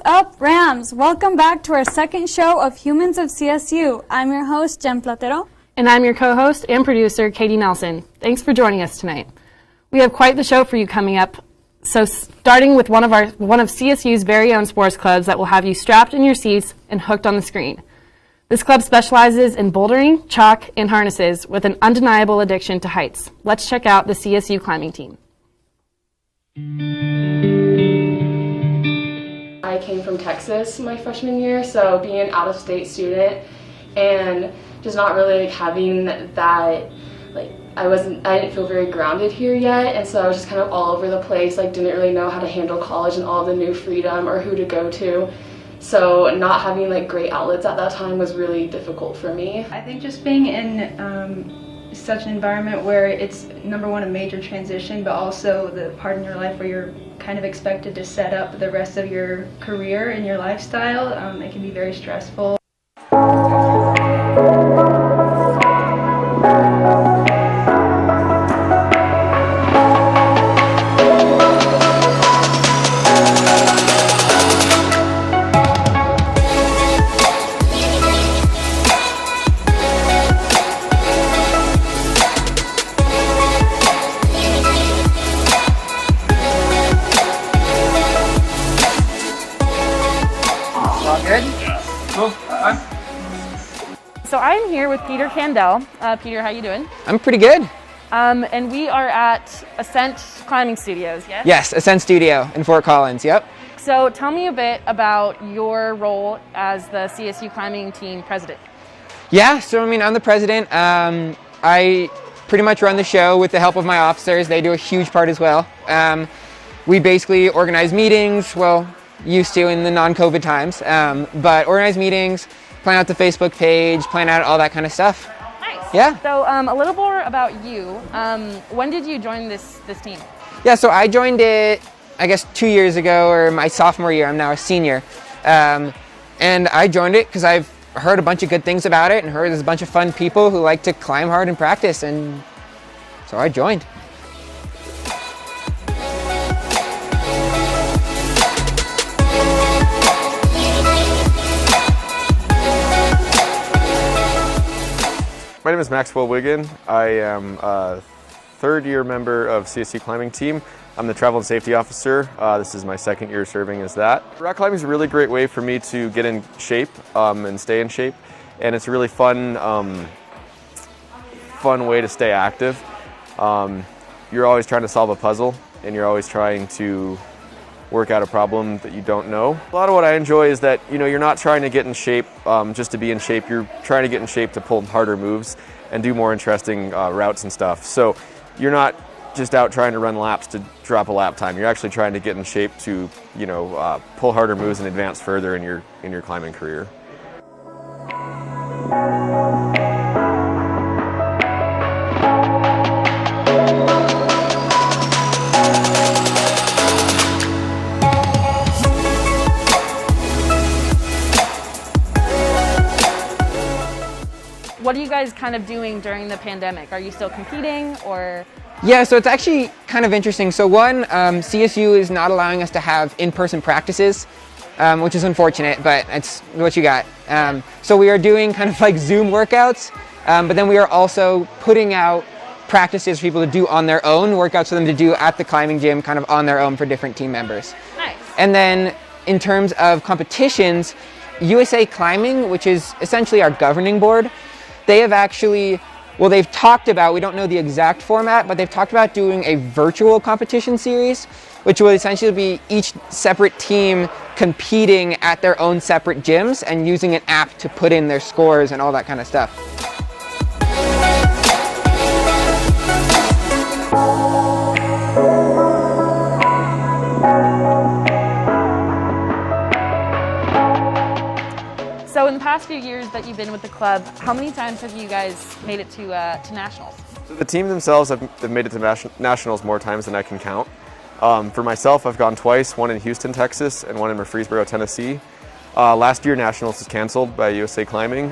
up, Rams? Welcome back to our second show of Humans of CSU. I'm your host, Jen Platero. And I'm your co-host and producer, Catey Nelson. Thanks for joining us tonight. We have quite the show for you coming up. So starting with one of CSU's very own sports clubs that will have you strapped in your seats and hooked on the screen. This club specializes in bouldering, chalk, and harnesses with an undeniable addiction to heights. Let's check out the CSU Climbing Team. I came from Texas my freshman year, so being an out-of-state student and just not really having that, I didn't feel very grounded here yet, and so I was just kind of all over the place, didn't really know how to handle college and all the new freedom or who to go to. So not having great outlets at that time was really difficult for me. I think just being in such an environment where it's number one, a major transition, but also the part in your life where you're kind of expected to set up the rest of your career and your lifestyle, it can be very stressful. So I'm here with Peter Candell. Peter, how you doing? I'm pretty good. And we are at Ascent Climbing Studios, yes? Yes, Ascent Studio in Fort Collins, yep. So tell me a bit about your role as the CSU Climbing Team president. Yeah, so I'm the president. I pretty much run the show with the help of my officers. They do a huge part as well. We basically organize meetings, used to in the non-COVID times, but organize meetings, plan out the Facebook page, plan out all that kind of stuff. Nice. Yeah. So a little more about you. When did you join this team? Yeah, so I joined it, I guess 2 years ago, or my sophomore year. I'm now a senior. And I joined it because I've heard a bunch of good things about it and heard there's a bunch of fun people who like to climb hard and practice, and so I joined. My name is Maxwell Wiggin. I am a third-year member of CSU Climbing Team. I'm the Travel and Safety Officer. This is my second year serving as that. Rock climbing is a really great way for me to get in shape and stay in shape, and it's a really fun way to stay active. You're always trying to solve a puzzle, and you're always trying to work out a problem that you don't know. A lot of what I enjoy is that you're not trying to get in shape just to be in shape. You're trying to get in shape to pull harder moves and do more interesting routes and stuff. So you're not just out trying to run laps to drop a lap time. You're actually trying to get in shape to pull harder moves and advance further in your climbing career. What are you guys kind of doing during the pandemic? Are you still competing or? Yeah, so it's actually kind of interesting. So one, CSU is not allowing us to have in-person practices, which is unfortunate, but it's what you got. So we are doing kind of like Zoom workouts, but then we are also putting out practices for people to do on their own, workouts for them to do at the climbing gym kind of on their own for different team members. Nice. And then in terms of competitions, USA Climbing, which is essentially our governing board, they have actually, they've talked about, we don't know the exact format, but they've talked about doing a virtual competition series, which will essentially be each separate team competing at their own separate gyms and using an app to put in their scores and all that kind of stuff. So in the past few years that you've been with the club, how many times have you guys made it to nationals? The team themselves have made it to nationals more times than I can count. For myself, I've gone twice, one in Houston, Texas, and one in Murfreesboro, Tennessee. Last year, nationals was canceled by USA Climbing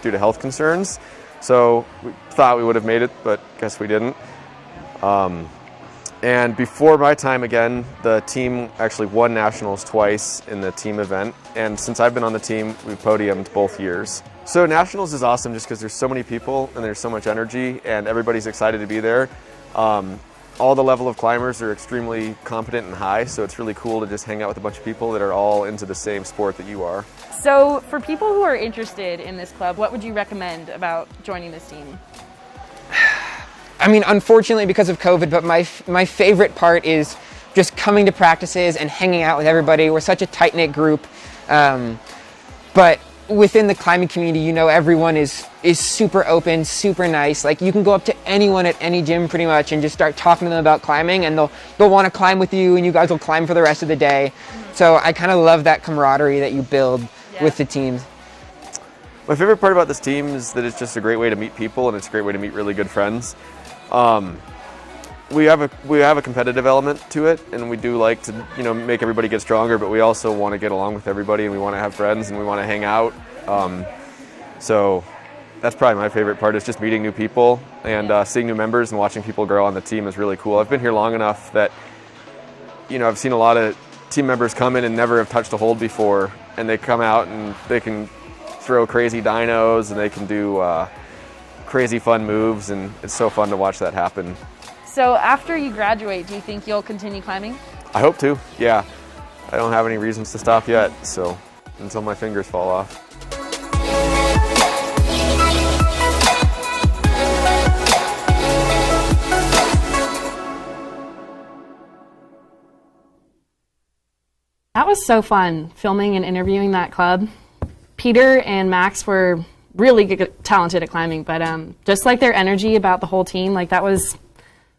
due to health concerns. So we thought we would have made it, but guess we didn't. And before my time, again, the team actually won nationals twice in the team event. And since I've been on the team, we've podiumed both years. So nationals is awesome just because there's so many people and there's so much energy and everybody's excited to be there. All the level of climbers are extremely competent and high, so it's really cool to just hang out with a bunch of people that are all into the same sport that you are. So for people who are interested in this club, what would you recommend about joining this team? I mean, unfortunately because of COVID, but my favorite part is just coming to practices and hanging out with everybody. We're such a tight-knit group. But within the climbing community, you know, everyone is super open, super nice. Like, you can go up to anyone at any gym pretty much and just start talking to them about climbing, and they'll want to climb with you, and you guys will climb for the rest of the day. So I kind of love that camaraderie that you build with the teams. My favorite part about this team is that it's just a great way to meet people and it's a great way to meet really good friends. We have a competitive element to it, and we do like to, you know, make everybody get stronger, but we also want to get along with everybody, and we want to have friends, and we want to hang out. So that's probably my favorite part, is just meeting new people and seeing new members and watching people grow on the team is really cool. I've been here long enough that, you know, I've seen a lot of team members come in and never have touched a hold before, and they come out and they can throw crazy dynos and they can do crazy fun moves, and it's so fun to watch that happen. So after you graduate, do you think you'll continue climbing? I hope to, yeah. I don't have any reasons to stop yet, so until my fingers fall off. That was so fun, filming and interviewing that club. Peter and Max were really talented at climbing, but just like their energy about the whole team, like it was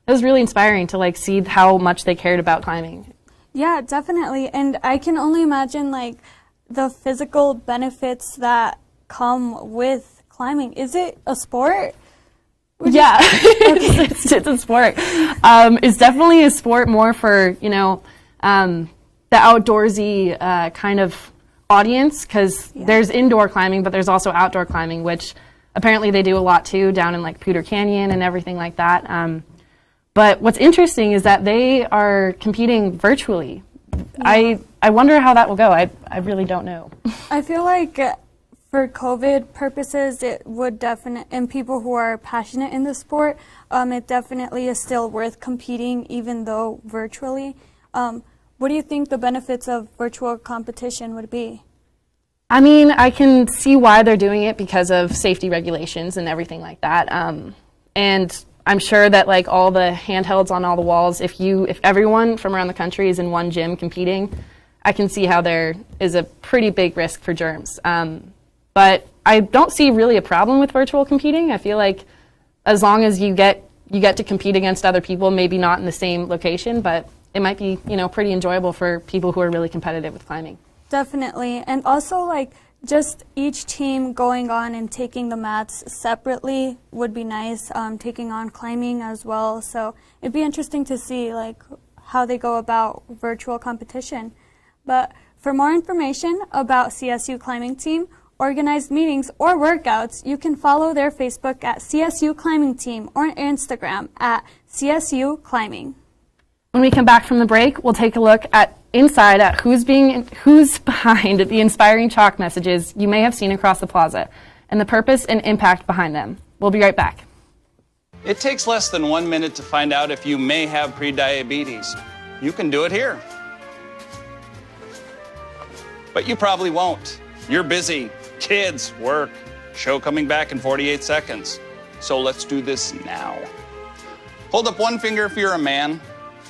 really inspiring to like see how much they cared about climbing. Yeah, definitely. And I can only imagine like the physical benefits that come with climbing. Is it a sport? Yeah, it's a sport. It's definitely a sport more for, you know, the outdoorsy kind of audience, because there's indoor climbing, but there's also outdoor climbing, which apparently they do a lot too down in like Pewter Canyon and everything like that. But what's interesting is that they are competing virtually. Yeah. I wonder how that will go. I really don't know. I feel like for COVID purposes, it would definitely, and people who are passionate in the sport, it definitely is still worth competing even though virtually. What do you think the benefits of virtual competition would be? I mean, I can see why they're doing it because of safety regulations and everything like that. And I'm sure that like all the handhelds on all the walls, if everyone from around the country is in one gym competing, I can see how there is a pretty big risk for germs. But I don't see really a problem with virtual competing. I feel like as long as you get to compete against other people, maybe not in the same location, but it might be, you know, pretty enjoyable for people who are really competitive with climbing. Definitely. And also, like, just each team going on and taking the mats separately would be nice, taking on climbing as well. So it'd be interesting to see, like, how they go about virtual competition. But for more information about CSU Climbing Team, organized meetings, or workouts, you can follow their Facebook at CSU Climbing Team or Instagram at CSU Climbing. When we come back from the break, we'll take a look inside at who's behind the inspiring chalk messages you may have seen across the plaza and the purpose and impact behind them. We'll be right back. It takes less than 1 minute to find out if you may have prediabetes. You can do it here. But you probably won't. You're busy. Kids, work, show coming back in 48 seconds. So let's do this now. Hold up one finger if you're a man.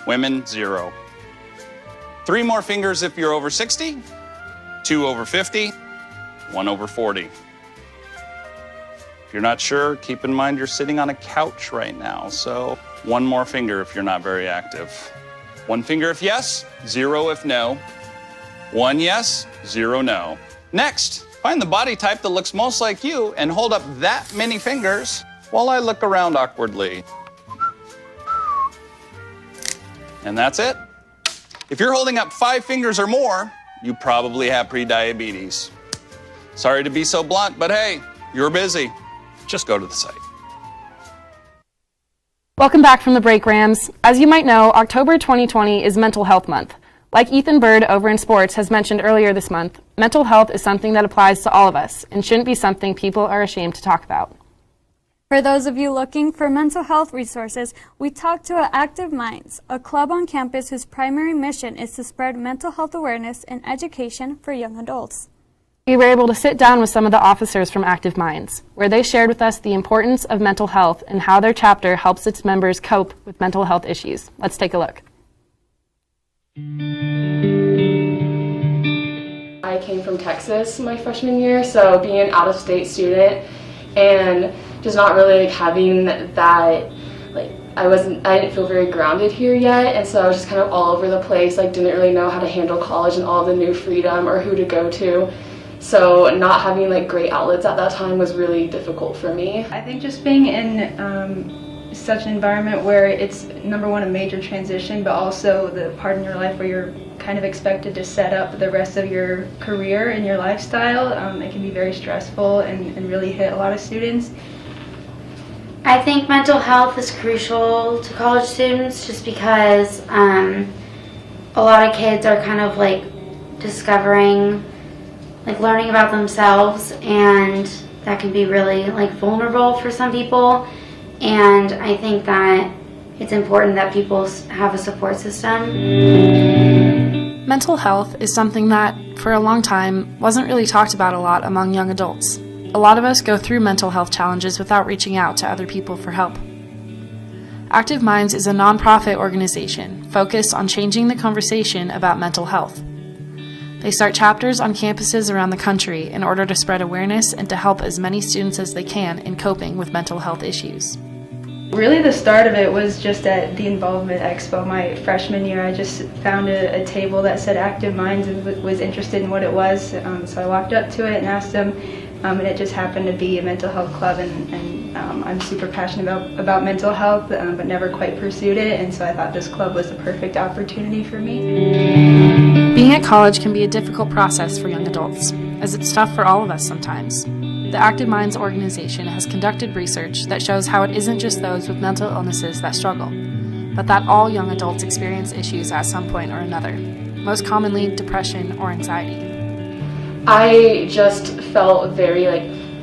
Women, 0. 3 more fingers if you're over 60, 2 over 50, 1 over 40. If you're not sure, keep in mind you're sitting on a couch right now, so 1 more finger if you're not very active. 1 finger if yes, 0 if no. 1 yes, 0 no. Next, find the body type that looks most like you and hold up that many fingers while I look around awkwardly. And that's it. If you're holding up 5 fingers or more, you probably have prediabetes. Sorry to be so blunt, but hey, you're busy. Just go to the site. Welcome back from the break, Rams. As you might know, October 2020 is Mental Health Month. Like Ethan Bird over in sports has mentioned earlier this month, mental health is something that applies to all of us and shouldn't be something people are ashamed to talk about. For those of you looking for mental health resources, we talked to Active Minds, a club on campus whose primary mission is to spread mental health awareness and education for young adults. We were able to sit down with some of the officers from Active Minds, where they shared with us the importance of mental health and how their chapter helps its members cope with mental health issues. Let's take a look. I came from Texas my freshman year, so being an out-of-state student and just not really having that, I didn't feel very grounded here yet, and so I was just kind of all over the place, didn't really know how to handle college and all the new freedom or who to go to. So not having great outlets at that time was really difficult for me. I think just being in such an environment where it's, number one, a major transition, but also the part in your life where you're kind of expected to set up the rest of your career and your lifestyle, it can be very stressful and really hit a lot of students. I think mental health is crucial to college students just because a lot of kids are kind of discovering, learning about themselves, and that can be really vulnerable for some people. And I think that it's important that people have a support system. Mental health is something that, for a long time, wasn't really talked about a lot among young adults. A lot of us go through mental health challenges without reaching out to other people for help. Active Minds is a nonprofit organization focused on changing the conversation about mental health. They start chapters on campuses around the country in order to spread awareness and to help as many students as they can in coping with mental health issues. Really the start of it was just at the Involvement Expo my freshman year. I just found a table that said Active Minds and was interested in what it was, so I walked up to it and asked them, and it just happened to be a mental health club, and I'm super passionate about mental health, but never quite pursued it, and so I thought this club was the perfect opportunity for me. Being at college can be a difficult process for young adults, as it's tough for all of us sometimes. The Active Minds organization has conducted research that shows how it isn't just those with mental illnesses that struggle, but that all young adults experience issues at some point or another, most commonly depression or anxiety. I just felt very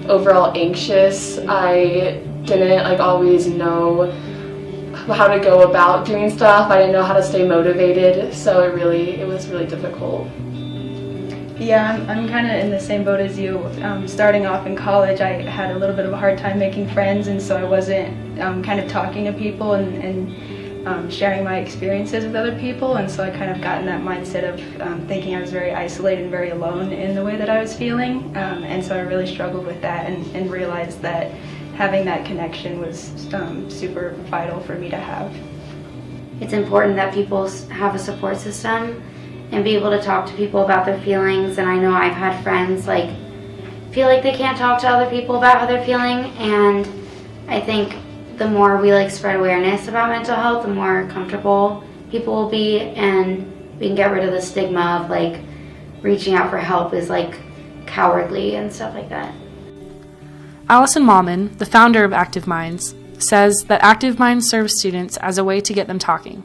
overall anxious. I didn't always know how to go about doing stuff. I didn't know how to stay motivated, so it was really difficult. Yeah, I'm kind of in the same boat as you. Starting off in college, I had a little bit of a hard time making friends, and so I wasn't kind of talking to people and sharing my experiences with other people, and so I kind of got in that mindset of thinking I was very isolated and very alone in the way that I was feeling, and so I really struggled with that and realized that having that connection was super vital for me to have. It's important that people have a support system and be able to talk to people about their feelings. And I know I've had friends feel like they can't talk to other people about how they're feeling, and I think the more we spread awareness about mental health, the more comfortable people will be, and we can get rid of the stigma of reaching out for help is cowardly and stuff like that. Allison Mallman, the founder of Active Minds, says that Active Minds serves students as a way to get them talking.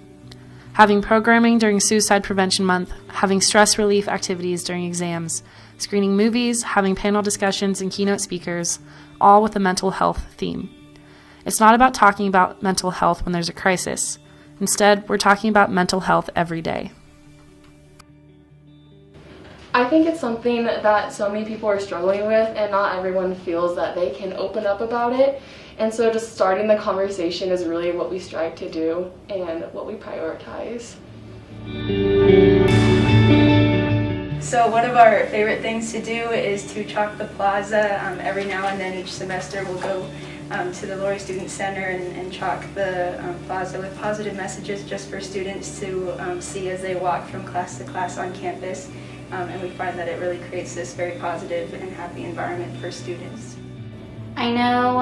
Having programming during Suicide Prevention Month, having stress relief activities during exams, screening movies, having panel discussions and keynote speakers, all with a mental health theme. It's not about talking about mental health when there's a crisis. Instead, we're talking about mental health every day. I think it's something that so many people are struggling with, and not everyone feels that they can open up about it. And so just starting the conversation is really what we strive to do and what we prioritize. So one of our favorite things to do is to chalk the plaza. Every now and then each semester we'll go to the Laurie Student Center and chalk the plaza with positive messages just for students to see as they walk from class to class on campus. And we find that it really creates this very positive and happy environment for students. I know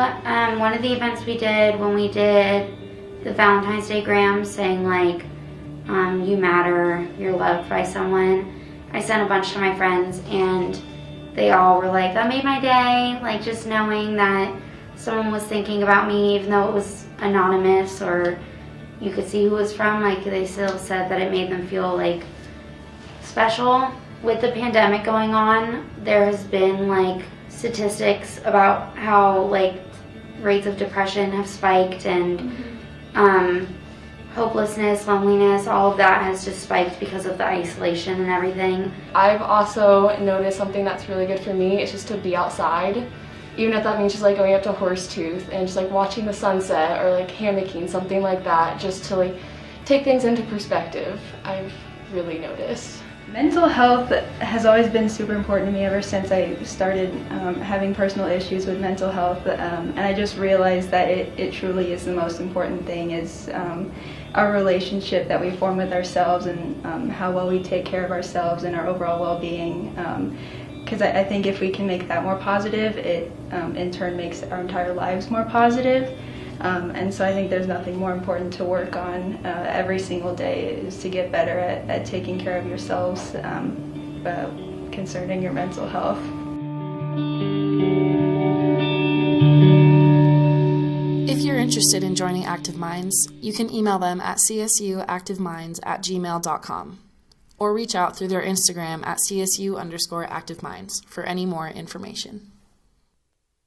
one of the events we did when we did the Valentine's Day Graham, saying you matter, you're loved by someone, I sent a bunch to my friends and they all were that made my day, just knowing that someone was thinking about me, even though it was anonymous or you could see who it was from, like they still said that it made them feel like special. With the pandemic going on, there has been like statistics about how like rates of depression have spiked, and hopelessness, loneliness, all of that has just spiked because of the isolation and everything. I've also noticed something that's really good for me is just to be outside, even if that means just like going up to Horsetooth and just like watching the sunset or like hammocking, something like that, just to like take things into perspective. I've really noticed. Mental health has always been super important to me ever since I started having personal issues with mental health, and I just realized that it truly is the most important thing, is our relationship that we form with ourselves, and how well we take care of ourselves and our overall well-being. Because I think if we can make that more positive, it in turn makes our entire lives more positive. And so I think there's nothing more important to work on every single day, is to get better at taking care of yourselves concerning your mental health. If you're interested in joining Active Minds, you can email them at csuactiveminds@gmail.com or reach out through their Instagram at CSU_ActiveMinds for any more information.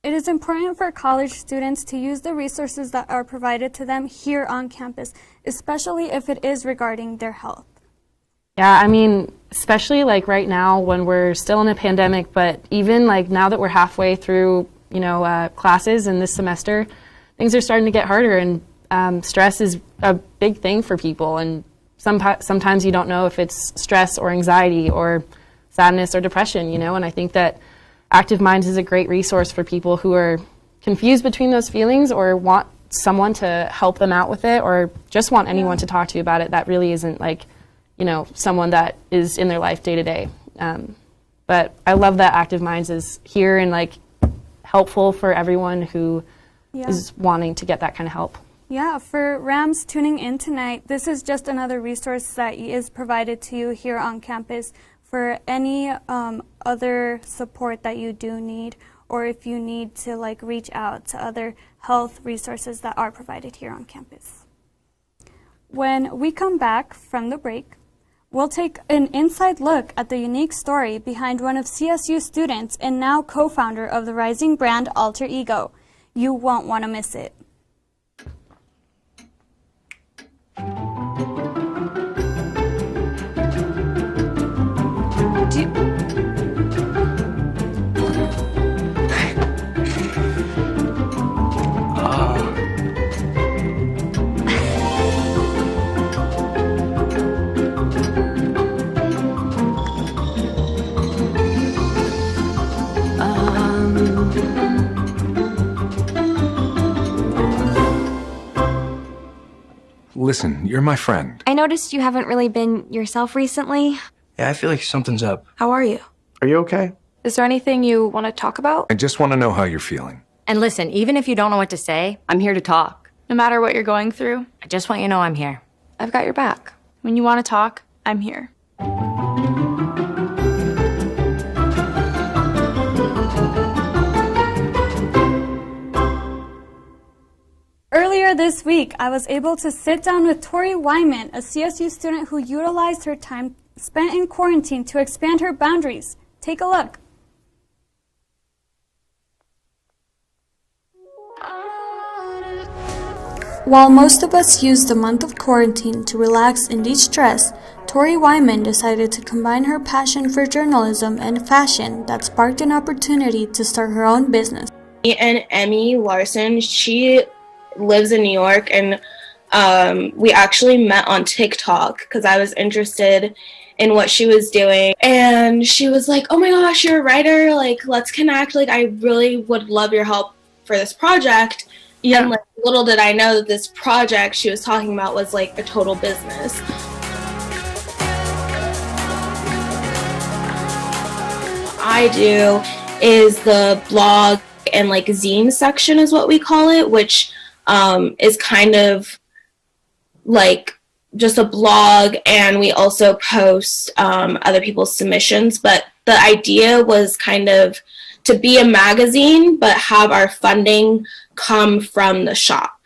It is important for college students to use the resources that are provided to them here on campus, especially if it is regarding their health. Yeah, I mean, especially like right now when we're still in a pandemic, but even like now that we're halfway through, classes in this semester, things are starting to get harder, and stress is a big thing for people. And sometimes you don't know if it's stress or anxiety or sadness or depression, and I think that Active Minds is a great resource for people who are confused between those feelings or want someone to help them out with it, or just want anyone to talk to about it that really isn't like, someone that is in their life day to day. But I love that Active Minds is here and like helpful for everyone who is wanting to get that kind of help. Yeah, for Rams tuning in tonight, this is just another resource that is provided to you here on campus for any other support that you do need, or if you need to like reach out to other health resources that are provided here on campus. When we come back from the break, we'll take an inside look at the unique story behind one of CSU students and now co-founder of the rising brand Alter Ego. You won't want to miss it. Listen, you're my friend. I noticed you haven't really been yourself recently. Yeah, I feel like something's up. How are you? Are you okay? Is there anything you want to talk about? I just want to know how you're feeling. And listen, even if you don't know what to say, I'm here to talk. No matter what you're going through, I just want you to know I'm here. I've got your back. When you want to talk, I'm here. Earlier this week, I was able to sit down with Torey Wyman, a CSU student who utilized her time spent in quarantine to expand her boundaries. Take a look. While most of us use the month of quarantine to relax and de-stress, Torey Wyman decided to combine her passion for journalism and fashion that sparked an opportunity to start her own business. And Emmy Larson, she lives in New York, and we actually met on TikTok because I was interested in what she was doing, and she was like, oh my gosh, you're a writer, like let's connect, like I really would love your help for this project. And like little did I know that this project she was talking about was like a total business. I do is the blog and like zine section is what we call it, which is kind of like just a blog, and we also post other people's submissions. But the idea was kind of to be a magazine, but have our funding come from the shop.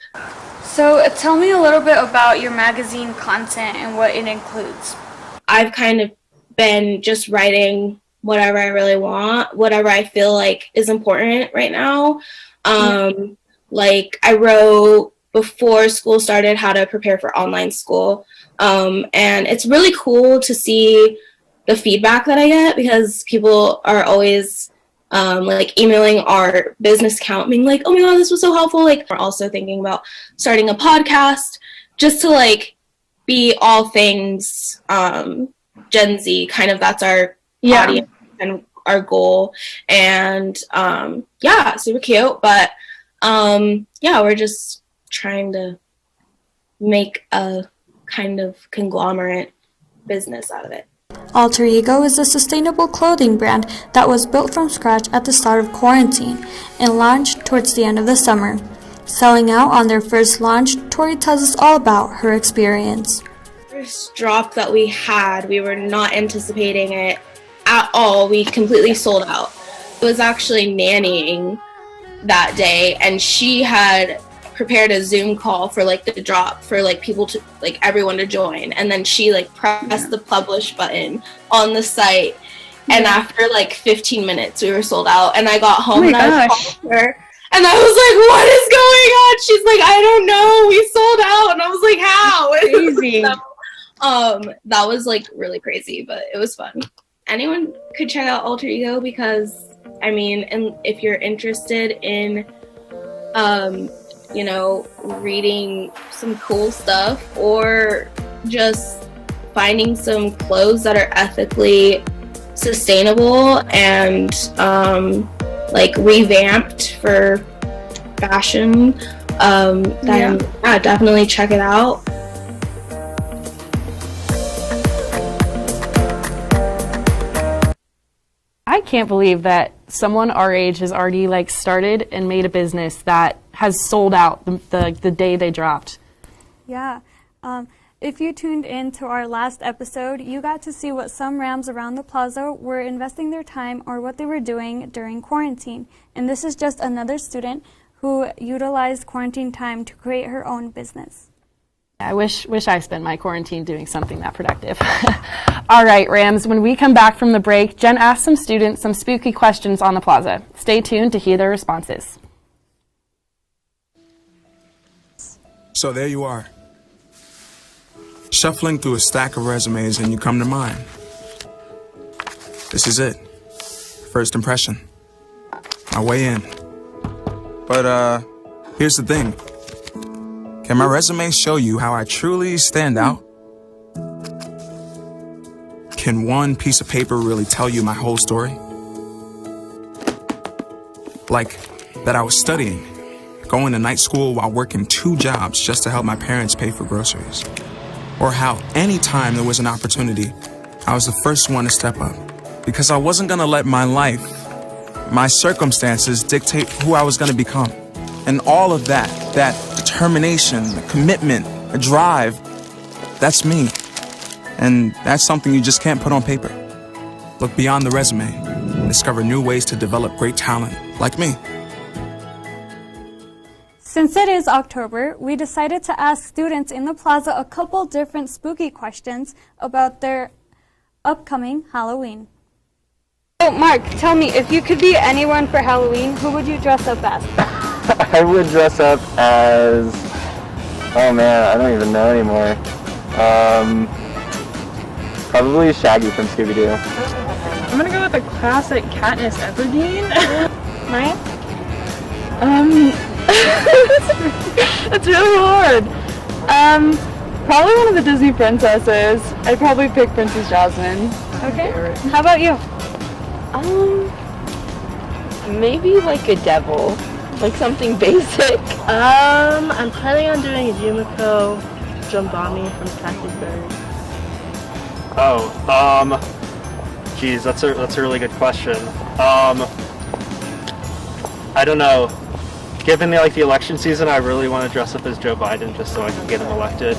So tell me a little bit about your magazine content and what it includes. I've kind of been just writing whatever I really want, whatever I feel like is important right now. Like I wrote before school started how to prepare for online school. And it's really cool to see the feedback that I get because people are always like emailing our business account being like, oh my God, this was so helpful. Like we're also thinking about starting a podcast just to like be all things Gen Z, kind of that's our audience and our goal. And yeah, super cute. But yeah, we're just trying to make a kind of conglomerate business out of it. Alter Ego is a sustainable clothing brand that was built from scratch at the start of quarantine and launched towards the end of the summer. Selling out on their first launch, Torey tells us all about her experience. First drop that we had, we were not anticipating it at all. We completely sold out. It was actually nannying that day, and she had prepared a Zoom call for like the drop for like people to like everyone to join, and then she like pressed the publish button on the site, and after like 15 minutes we were sold out. And I got home and I was calling her and I was like, what is going on? She's like, I don't know, we sold out. And I was like, how? Crazy. So, that was like really crazy, but it was fun. Anyone could check out Alter Ego because I mean, and if you're interested in you know, reading some cool stuff or just finding some clothes that are ethically sustainable and like revamped for fashion, then yeah, definitely check it out. I can't believe that someone our age has already like started and made a business that has sold out the day they dropped. Yeah. If you tuned in to our last episode, you got to see what some Rams around the plaza were investing their time or what they were doing during quarantine. And this is just another student who utilized quarantine time to create her own business. I wish I spent my quarantine doing something that productive. All right, Rams, when we come back from the break, Jen asked some students some spooky questions on the plaza. Stay tuned to hear their responses. So there you are, shuffling through a stack of resumes, and you come to mine. This is it. First impression. My way in. But here's the thing. Can my resume show you how I truly stand out? Can one piece of paper really tell you my whole story? Like that I was studying, going to night school while working 2 jobs just to help my parents pay for groceries. Or how anytime there was an opportunity, I was the first one to step up. Because I wasn't gonna let my life, my circumstances dictate who I was gonna become. And all of that determination, the commitment, the drive, that's me. And that's something you just can't put on paper. Look beyond the resume, discover new ways to develop great talent, like me. Since it is October, we decided to ask students in the plaza a couple different spooky questions about their upcoming Halloween. So Mark, tell me, if you could be anyone for Halloween, who would you dress up as? I would dress up as, oh man, I don't even know anymore. Probably Shaggy from Scooby-Doo. I'm gonna go with the classic Katniss Everdeen. Maya? It's really hard. Probably one of the Disney princesses. I'd probably pick Princess Jasmine. Okay. How about you? Maybe like a devil. Like something basic. I'm planning on doing a Yumiko Jumbami from Cathy Bird. Geez, that's a really good question. I don't know. Given the election season, I really want to dress up as Joe Biden just so I can get him elected,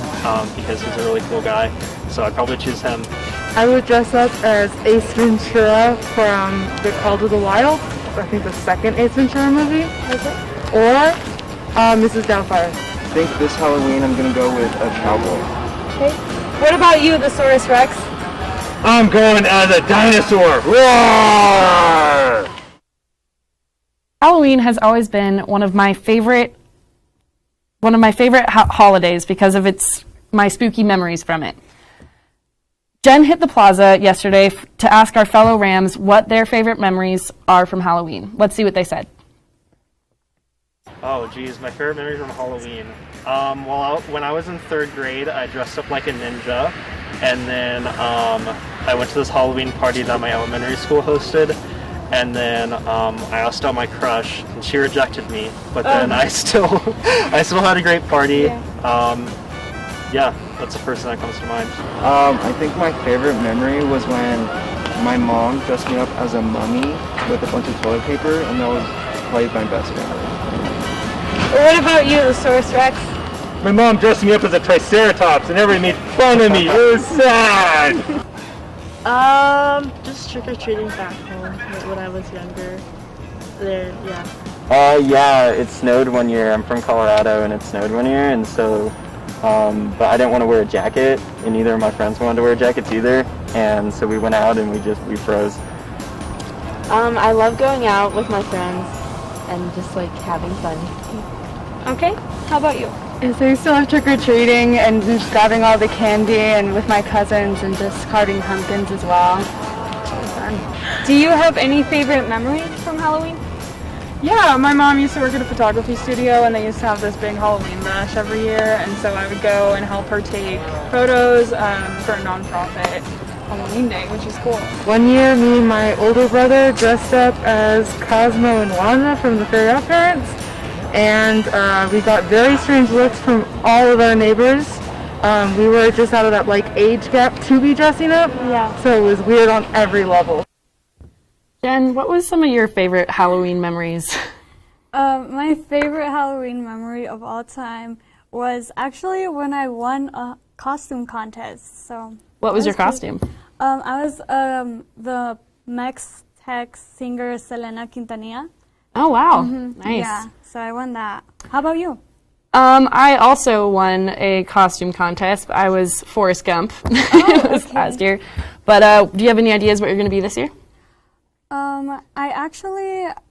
because he's a really cool guy. So I'd probably choose him. I would dress up as Ace Ventura from The Call to the Wild. I think the second Ace Ventura movie. Okay. Or Mrs. Doubtfire. I think this Halloween I'm gonna go with a cowboy. Okay. What about you, the Saurus Rex? I'm going as a dinosaur. Roar! Halloween has always been one of my favorite holidays because of my spooky memories from it. Jen hit the plaza yesterday to ask our fellow Rams what their favorite memories are from Halloween. Let's see what they said. Oh, geez, my favorite memory from Halloween. When I was in 3rd grade, I dressed up like a ninja, and then I went to this Halloween party that my elementary school hosted, and then I asked out my crush, and she rejected me. But then I still had a great party. Yeah, that's the first thing that comes to mind. I think my favorite memory was when my mom dressed me up as a mummy with a bunch of toilet paper, and that was probably my best memory. What about you, the Saurus Rex? My mom dressed me up as a triceratops, and everybody made fun of me. It was sad. Just trick-or-treating back home when I was younger. There, yeah. Yeah, it snowed one year. I'm from Colorado, and it snowed one year, and so, but I didn't want to wear a jacket, and neither of my friends wanted to wear jackets either, and so we went out and we froze. I love going out with my friends and just like having fun. Okay, how about you? So I still have trick-or-treating and just grabbing all the candy and with my cousins and just carving pumpkins as well. Do you have any favorite memories from Halloween? Yeah, my mom used to work at a photography studio and they used to have this big Halloween bash every year, and so I would go and help her take photos for a non-profit Halloween day, which is cool. One year, me and my older brother dressed up as Cosmo and Wanda from the Fairy Godparents, and we got very strange looks from all of our neighbors. We were just out of that like age gap to be dressing up, so it was weird on every level. Jen, what was some of your favorite Halloween memories? My favorite Halloween memory of all time was actually when I won a costume contest. So what was your costume? I was the Mex-Tex singer Selena Quintanilla. Oh, wow. Nice. Yeah, so I won that. How about you? I also won a costume contest. I was Forrest Gump. It was last year. But do you have any ideas what you're going to be this year?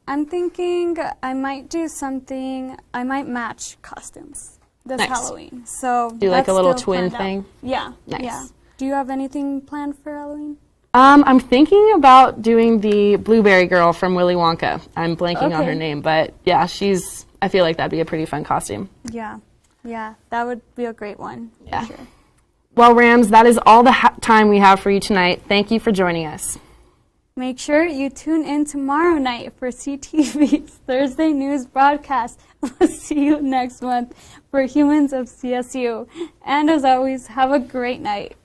I'm thinking I might do something, I might match costumes this Halloween. So do like a little twin thing? Yeah. Nice. Yeah. Do you have anything planned for Halloween? I'm thinking about doing the Blueberry Girl from Willy Wonka. I'm blanking on her name, but yeah, I feel like that'd be a pretty fun costume. Yeah. Yeah, that would be a great one. Yeah. For sure. Well, Rams, that is all the time we have for you tonight. Thank you for joining us. Make sure you tune in tomorrow night for CTV's Thursday news broadcast. We'll see you next month for Humans of CSU. And as always, have a great night.